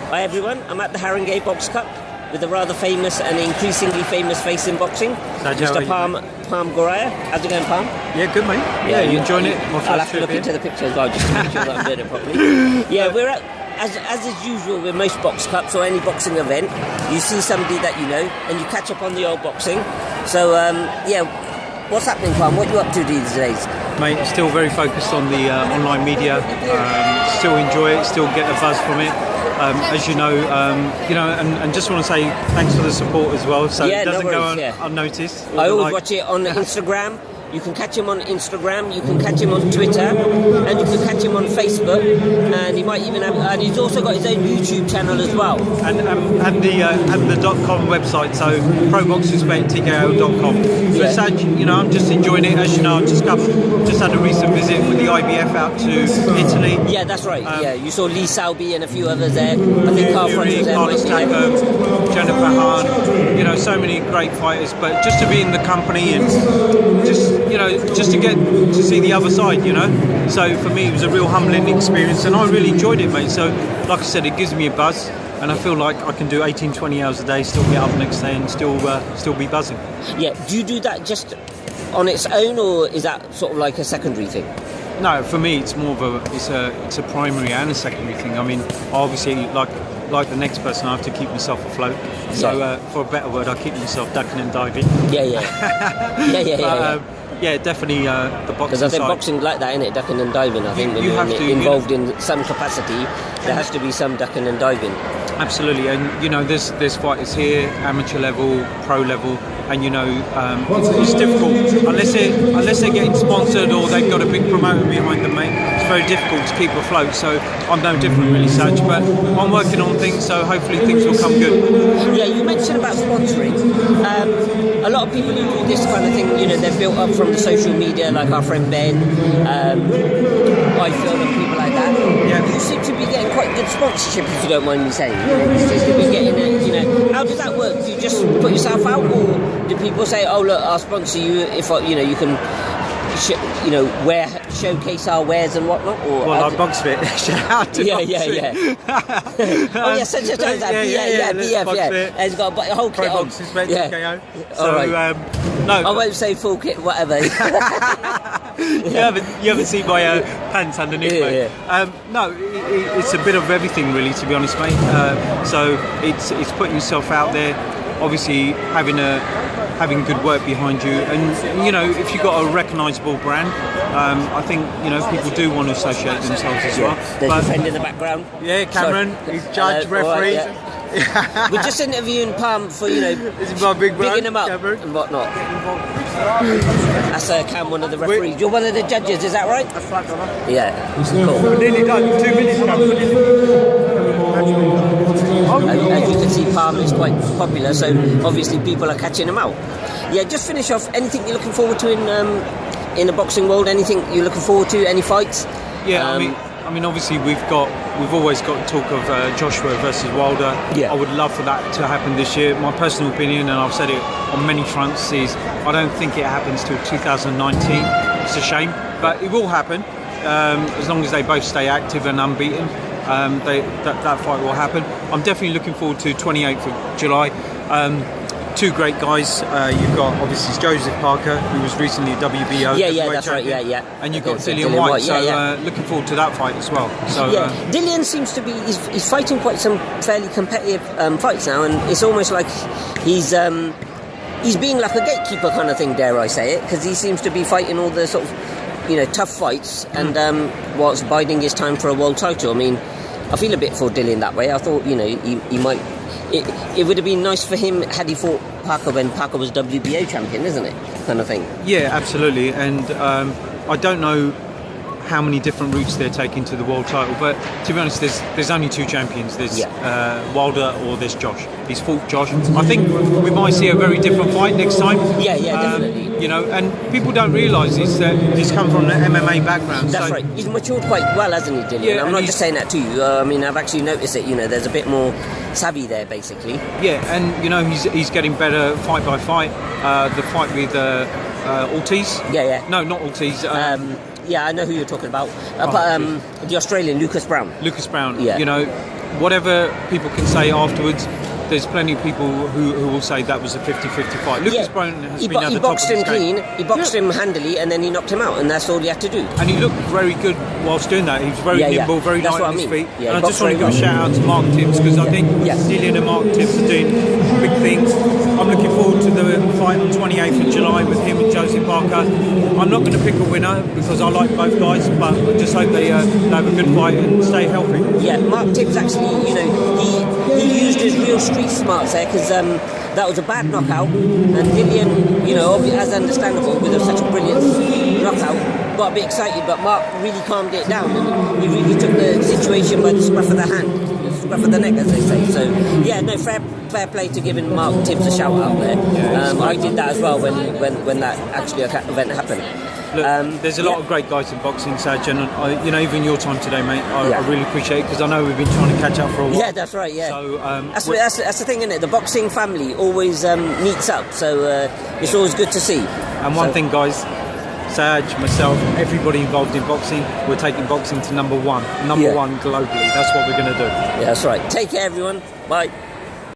Hi everyone, I'm at the Haringey Boxcup with a rather famous and increasingly famous face in boxing, Mr. Parm Goraya. How's it going, Parm? Yeah, good mate. Yeah, you enjoying it? I'll have to look into the picture as well, just to make sure that I'm doing it properly. Yeah, we're at, as is usual with most box cups or any boxing event, you see somebody that you know and you catch up on the old boxing. So, yeah, what's happening, Parm? What are you up to these days? Mate, still very focused on the online media. Still enjoy it, still get a buzz from it. As you know, and just want to say thanks for the support as well. So it doesn't go unnoticed. I always watch it on Instagram. You can catch him on Instagram, you can catch him on Twitter, and you can catch him on Facebook, and he might even have, and he's also got his own YouTube channel as well. And the .com website, so probox.com. So it's I'm just enjoying it. As you know, I've just had a recent visit with the IBF out to Italy. Yeah, that's right. Yeah, you saw Lee Salby and a few others there. I think Carl French was there. Carlos Taco, Jennifer Hahn, so many great fighters. But just to be in the company and just to get to see the other side, So for me, it was a real humbling experience, and I really enjoyed it, mate. So, like I said, it gives me a buzz, and I feel like I can do 18, 20 hours a day, still get up next day, and still be buzzing. Yeah. Do you do that just on its own, or is that sort of like a secondary thing? No, for me, it's more of it's a primary and a secondary thing. I mean, obviously, like the next person, I have to keep myself afloat. So, for a better word, I keep myself ducking and diving. Yeah, definitely the boxing side. Because I think boxing like that, innit? Ducking and diving. I think when you're involved in some capacity, there has to be some ducking and diving. Absolutely, and there's fighters here, amateur level, pro level, and it's difficult unless they're getting sponsored or they've got a big promoter behind them, mate. It's very difficult to keep afloat. So I'm no different, really, Saj. But I'm working on things, so hopefully things will come good. Yeah, you mentioned about sponsoring. A lot of people who do this kind of thing, they're built up from the social media, like our friend Ben, I feel, and people like that. Yeah. You seem to be getting quite good sponsorship, if you don't mind me saying. You seem to be getting how does that work? Do you just put yourself out, or do people say, "Oh, look, I'll sponsor you if you can, showcase our wares and whatnot"? Or our Boxfit. Shout out to yeah. Oh yeah, such as that. BF. And it's got a whole kit on. KO. So, no, I won't say full kit, whatever. you haven't seen my pants underneath, mate. No, it's a bit of everything, really, to be honest, mate. So it's putting yourself out there, obviously having good work behind you, and if you've got a recognisable brand, I think people do want to associate themselves as well. There's your friend in the background. Yeah, Cameron. He's judge, referee. Right, we're just interviewing Parm for this is my big bigging him up Cameron. and whatnot. That's Cam, one of the referees. You're one of the judges, is that right? That's right, brother. Yeah. Cool. We're nearly done. 2 minutes, Cam. As you can see, Parm is quite popular, so obviously people are catching him out. Yeah, just finish off. Anything you're looking forward to in the boxing world? Anything you're looking forward to? Any fights? Yeah, I mean, obviously we've always got talk of Joshua versus Wilder. Yeah. I would love for that to happen this year. My personal opinion, and I've said it on many fronts, is I don't think it happens till 2019. It's a shame, but it will happen as long as they both stay active and unbeaten. That fight will happen. I'm definitely looking forward to 28th of July. Two great guys. You've got obviously Joseph Parker, who was recently WBO. Yeah, that's right. Yeah. And you've got Dillian White. So looking forwed to that fight as well. So Dillian seems to be he's fighting quite some fairly competitive fights now, and it's almost like he's being like a gatekeeper kind of thing, dare I say it, because he seems to be fighting all the sort of tough fights and whilst biding his time for a world title. I mean, I feel a bit for Dillian that way. I thought he might. It would have been nice for him had he fought Parker when Parker was WBO champion, isn't it? Kind of thing. Yeah, absolutely. And I don't know how many different routes they're taking to the world title, but to be honest, there's only two champions. There's Wilder or there's Josh. He's fought Josh. I think we might see a very different fight next time. Yeah, definitely. And people don't realise that he's come from an MMA background. That's right. He's matured quite well, hasn't he, Dillian? Yeah, I'm not just saying that to you. I mean, I've actually noticed it. There's a bit more savvy there, basically. Yeah, and he's getting better fight by fight. The fight with Ortiz. Yeah. No, not Ortiz. Yeah, I know who you're talking about. The Australian, Lucas Brown. Lucas Brown. Yeah. whatever people can say afterwards, there's plenty of people who will say that was a 50-50 fight. Lucas Brown has been at the top of his game. He boxed him handily, and then he knocked him out, and that's all he had to do. And he looked very good whilst doing that. He was very nimble, very light on his feet. Yeah, and I just want to give a shout out to Mark Tibbs, because I think Dillian and Mark Tibbs are doing big things. I'm looking forward to the fight on 28th of July with him and Josie Parker. I'm not going to pick a winner because I like both guys, but I just hope they have a good fight and stay healthy. Yeah, Mark Tibbs actually, he used his real street smarts there, because that was a bad knockout, and Dillian, as understandable, with such a brilliant knockout, got a bit excited, but Mark really calmed it down, and he really took the situation by the scruff of the hand, the scruff of the neck, as they say. So, yeah, no, fair play to giving Mark Tibbs a shout out there. I did that as well when that actually event happened. Look, there's a lot of great guys in boxing, Saj, and even your time today, mate, I really appreciate it, because I know we've been trying to catch up for a while. Yeah, that's right. Yeah, so that's the thing, isn't it? The boxing family always meets up, so it's always good to see. And one thing, guys, Saj, myself, everybody involved in boxing, we're taking boxing to number one globally. That's what we're going to do. Yeah, that's right. Take care, everyone. Bye.